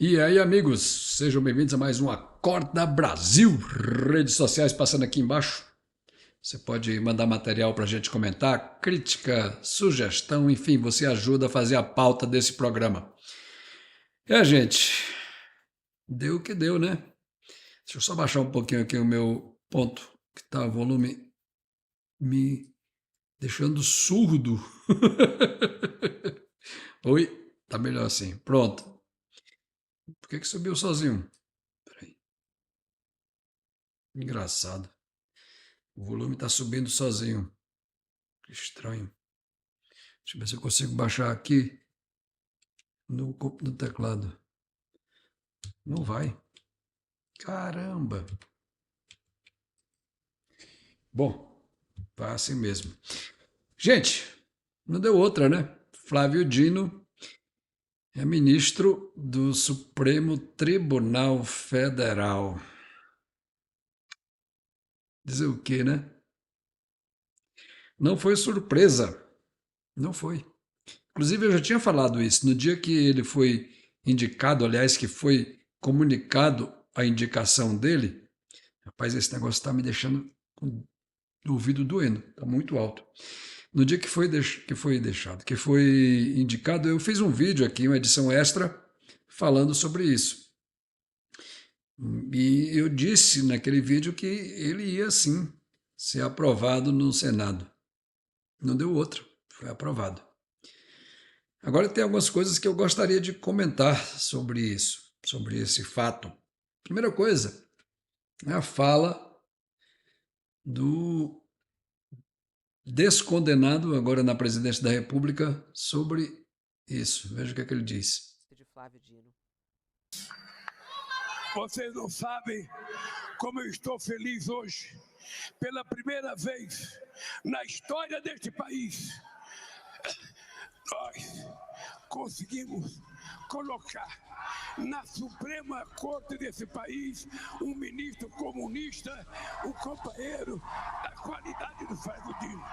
E aí, amigos, sejam bem-vindos a mais um Acorda Brasil, redes sociais passando aqui embaixo. Você pode mandar material para a gente comentar, crítica, sugestão, enfim, você ajuda a fazer a pauta desse programa. Gente, deu o que deu, né? Deixa eu só baixar um pouquinho aqui o meu ponto, que tá o volume me deixando surdo. Oi, tá melhor assim. Pronto. Por que subiu sozinho? Peraí. Engraçado. O volume está subindo sozinho. Que estranho. Deixa eu ver se eu consigo baixar aqui no teclado. Não vai. Caramba. Bom, vai assim mesmo. Gente, não deu outra, né? Flávio Dino é ministro do Supremo Tribunal Federal. Dizer o quê, né? Não foi surpresa. Não foi. Inclusive, eu já tinha falado isso. No dia que ele foi indicado, aliás, que foi comunicado a indicação dele, rapaz, esse negócio está me deixando com o ouvido doendo, está muito alto. No dia que foi indicado, eu fiz um vídeo aqui, uma edição extra, falando sobre isso. E eu disse naquele vídeo que ele ia sim ser aprovado no Senado. Não deu outro, foi aprovado. Agora tem algumas coisas que eu gostaria de comentar sobre isso, sobre esse fato. Primeira coisa é a fala do descondenado, agora na presidência da República, sobre isso. Veja o que é que ele disse. De Flávio Dino. Vocês não sabem como eu estou feliz hoje. Pela primeira vez na história deste país, nós conseguimos colocar na Suprema Corte desse país um ministro comunista, um companheiro da qualidade do Flávio Dino.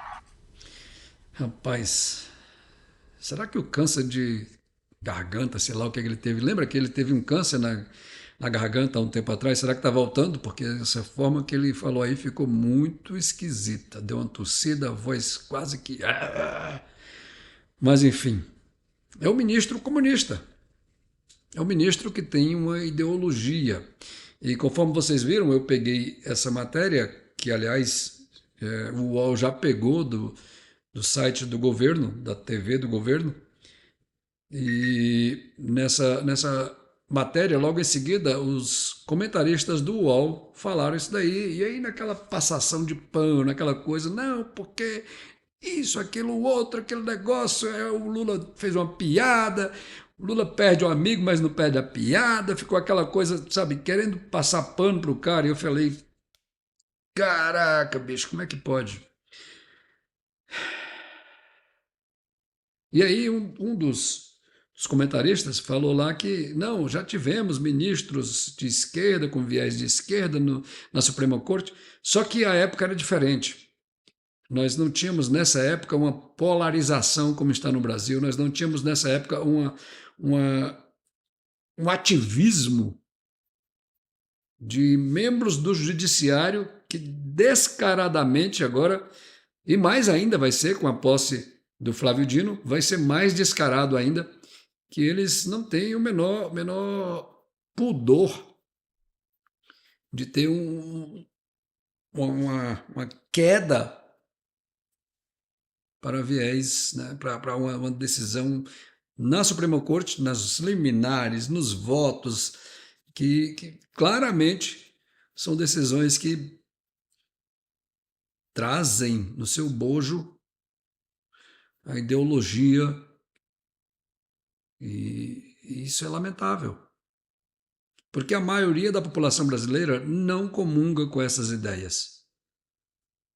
Rapaz, será que o câncer de garganta, sei lá o que ele teve, lembra que ele teve um câncer na garganta há um tempo atrás? Será que está voltando? Porque essa forma que ele falou aí ficou muito esquisita. Deu uma tossida, a voz quase que. Mas enfim, é o ministro comunista. É um ministro que tem uma ideologia. E conforme vocês viram, eu peguei essa matéria, que aliás o UOL já pegou do site do governo, da TV do governo, e nessa matéria, logo em seguida, os comentaristas do UOL falaram isso daí, e aí naquela passação de pano, naquela coisa, não, porque isso, aquilo, outro, aquele negócio, o Lula fez uma piada, o Lula perde um amigo, mas não perde a piada, ficou aquela coisa, sabe, querendo passar pano pro cara, e eu falei, caraca, bicho, como é que pode? E aí um dos comentaristas falou lá que não, já tivemos ministros de esquerda, com viés de esquerda na Suprema Corte, só que a época era diferente. Nós não tínhamos nessa época uma polarização como está no Brasil, nós não tínhamos nessa época uma, um ativismo de membros do judiciário que descaradamente agora, e mais ainda vai ser com a posse do Flávio Dino, vai ser mais descarado ainda, que eles não têm o menor pudor de ter uma queda para viés, né, para uma decisão na Suprema Corte, nas liminares, nos votos, que claramente são decisões que trazem no seu bojo a ideologia, e isso é lamentável, porque a maioria da população brasileira não comunga com essas ideias.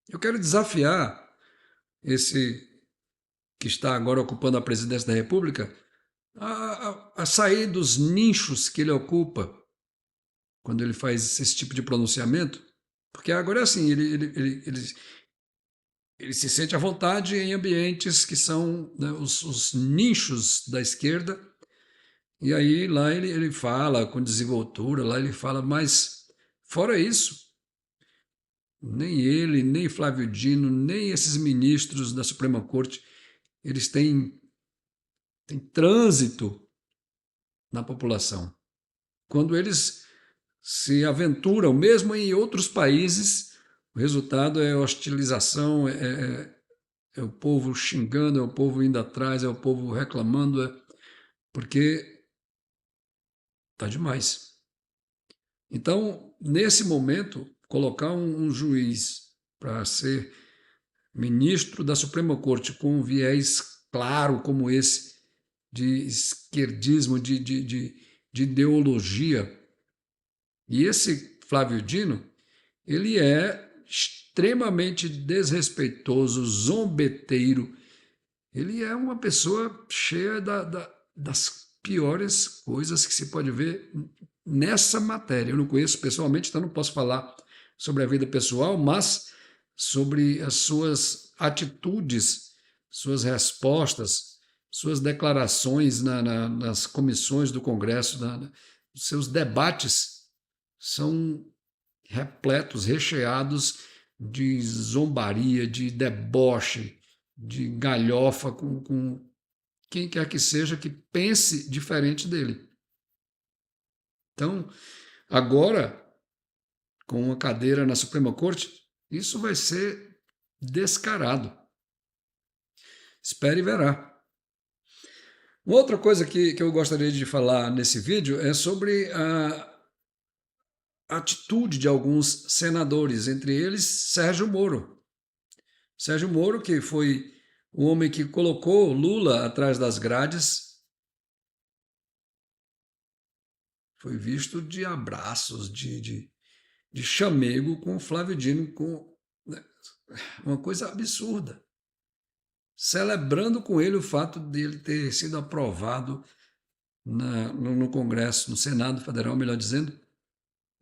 Eu quero desafiar esse que está agora ocupando a presidência da República a sair dos nichos que ele ocupa quando ele faz esse tipo de pronunciamento, porque agora é assim, ele se sente à vontade em ambientes que são, né, os nichos da esquerda, E aí lá ele fala com desenvoltura, lá ele fala, mas fora isso, nem ele, nem Flávio Dino, nem esses ministros da Suprema Corte, eles têm trânsito na população. Quando eles se aventuram, mesmo em outros países, o resultado é hostilização, é o povo xingando, é o povo indo atrás, é o povo reclamando, porque está demais. Então, nesse momento, colocar um juiz para ser ministro da Suprema Corte com um viés claro como esse, de esquerdismo, de ideologia, e esse Flávio Dino, ele é extremamente desrespeitoso, zombeteiro, ele é uma pessoa cheia das piores coisas que se pode ver nessa matéria. Eu não conheço pessoalmente, então não posso falar sobre a vida pessoal, mas sobre as suas atitudes, suas respostas, suas declarações nas comissões do Congresso, os seus debates são repletos, recheados de zombaria, de deboche, de galhofa com quem quer que seja que pense diferente dele. Então, agora, com uma cadeira na Suprema Corte, isso vai ser descarado. Espere e verá. Uma outra coisa que eu gostaria de falar nesse vídeo é sobre a atitude de alguns senadores, entre eles Sérgio Moro. Sérgio Moro, que foi o homem que colocou Lula atrás das grades, foi visto de abraços, de chamego com Flávio Dino, com uma coisa absurda, celebrando com ele o fato de ele ter sido aprovado no Congresso, no Senado Federal, melhor dizendo.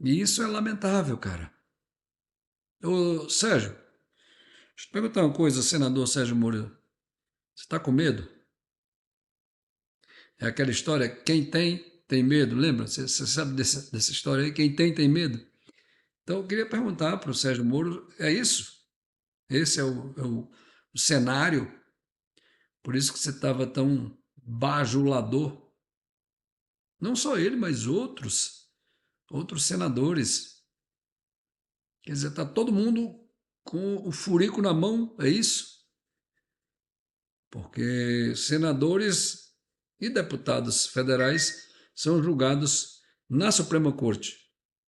E isso é lamentável, cara. Ô, Sérgio, deixa eu te perguntar uma coisa, senador Sérgio Moro. Você está com medo? É aquela história, quem tem medo, lembra? Você sabe dessa história aí? Quem tem medo? Então, eu queria perguntar para o Sérgio Moro, é isso? Esse é o cenário? Por isso que você estava tão bajulador? Não só ele, mas outros senadores. Quer dizer, está todo mundo com o furico na mão, é isso? Porque senadores e deputados federais são julgados na Suprema Corte.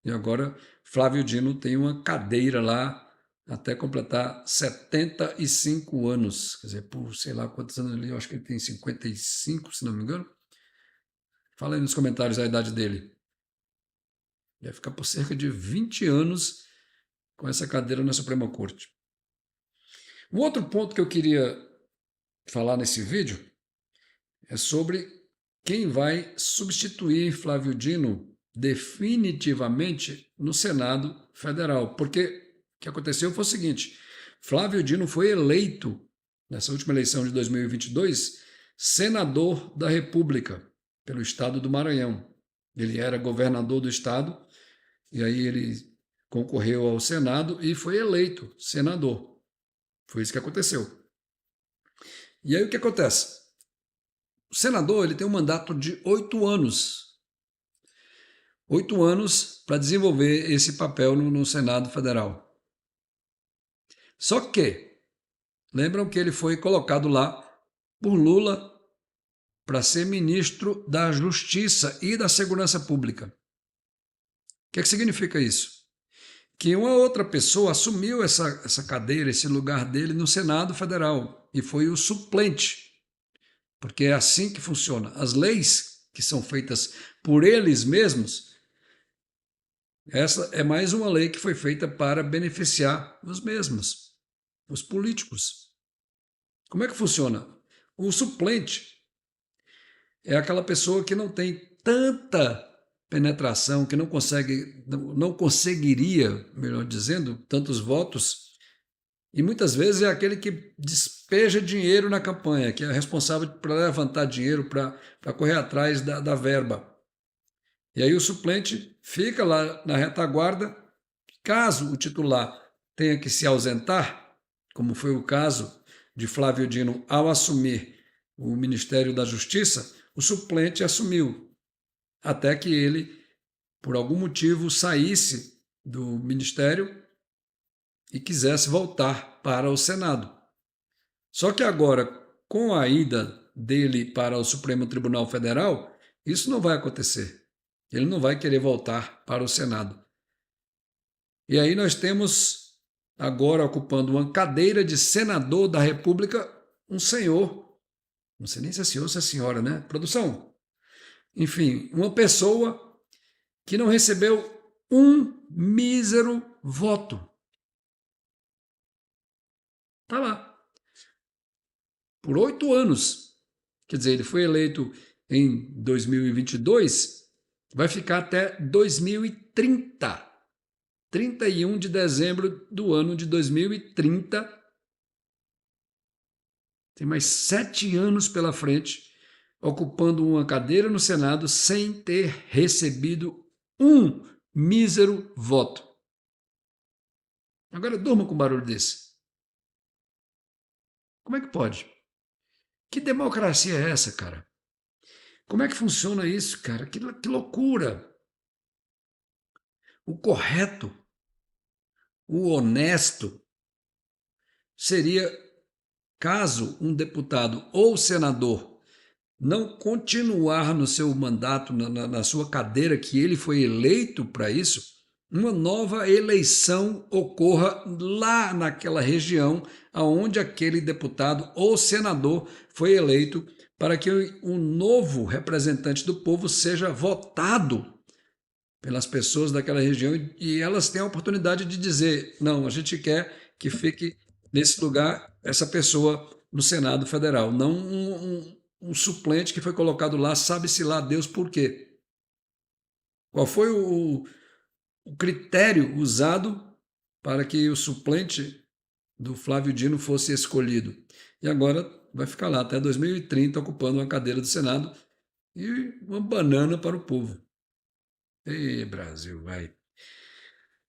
E agora Flávio Dino tem uma cadeira lá até completar 75 anos. Quer dizer, por sei lá quantos anos ali, eu acho que ele tem 55, se não me engano. Fala aí nos comentários a idade dele. Vai ficar por cerca de 20 anos com essa cadeira na Suprema Corte. Um outro ponto que eu queria falar nesse vídeo é sobre quem vai substituir Flávio Dino definitivamente no Senado Federal. Porque o que aconteceu foi o seguinte, Flávio Dino foi eleito, nessa última eleição de 2022, senador da República, pelo estado do Maranhão. Ele era governador do estado, e aí ele concorreu ao Senado e foi eleito senador. Foi isso que aconteceu. E aí o que acontece? O senador ele tem um mandato de 8 anos. 8 anos para desenvolver esse papel no Senado Federal. Só que, lembram que ele foi colocado lá por Lula para ser ministro da Justiça e da Segurança Pública. O que significa isso? Que uma outra pessoa assumiu essa cadeira, esse lugar dele no Senado Federal e foi o suplente, porque é assim que funciona. As leis que são feitas por eles mesmos, essa é mais uma lei que foi feita para beneficiar os mesmos, os políticos. Como é que funciona? O suplente é aquela pessoa que não tem tanta penetração, que não conseguiria, melhor dizendo, tantos votos E muitas vezes é aquele que despeja dinheiro na campanha, que é responsável por levantar dinheiro para correr atrás da verba. E aí o suplente fica lá na retaguarda. Caso o titular tenha que se ausentar, como foi o caso de Flávio Dino ao assumir o Ministério da Justiça, o suplente assumiu, até que ele, por algum motivo, saísse do ministério e quisesse voltar para o Senado. Só que agora, com a ida dele para o Supremo Tribunal Federal, isso não vai acontecer. Ele não vai querer voltar para o Senado. E aí nós temos agora ocupando uma cadeira de senador da República um senhor. Não sei nem se é senhor ou se é senhora, né? Produção. Enfim, uma pessoa que não recebeu um mísero voto. Está lá. Por 8 anos. Quer dizer, ele foi eleito em 2022, vai ficar até 2030. 31 de dezembro do ano de 2030. Tem mais 7 anos pela frente, ocupando uma cadeira no Senado sem ter recebido um mísero voto. Agora durma com um barulho desse. Como é que pode? Que democracia é essa, cara? Como é que funciona isso, cara? Que loucura! O correto, o honesto, seria caso um deputado ou senador não continuar no seu mandato, na sua cadeira, que ele foi eleito para isso, uma nova eleição ocorra lá naquela região aonde aquele deputado ou senador foi eleito, para que o novo representante do povo seja votado pelas pessoas daquela região e elas têm a oportunidade de dizer: não, a gente quer que fique nesse lugar essa pessoa no Senado Federal, não um suplente que foi colocado lá, sabe-se lá Deus por quê. Qual foi o critério usado para que o suplente do Flávio Dino fosse escolhido? E agora vai ficar lá até 2030 ocupando uma cadeira do Senado e uma banana para o povo. Ei, Brasil, vai.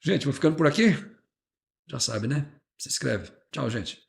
Gente, vou ficando por aqui. Já sabe, né? Se inscreve. Tchau, gente.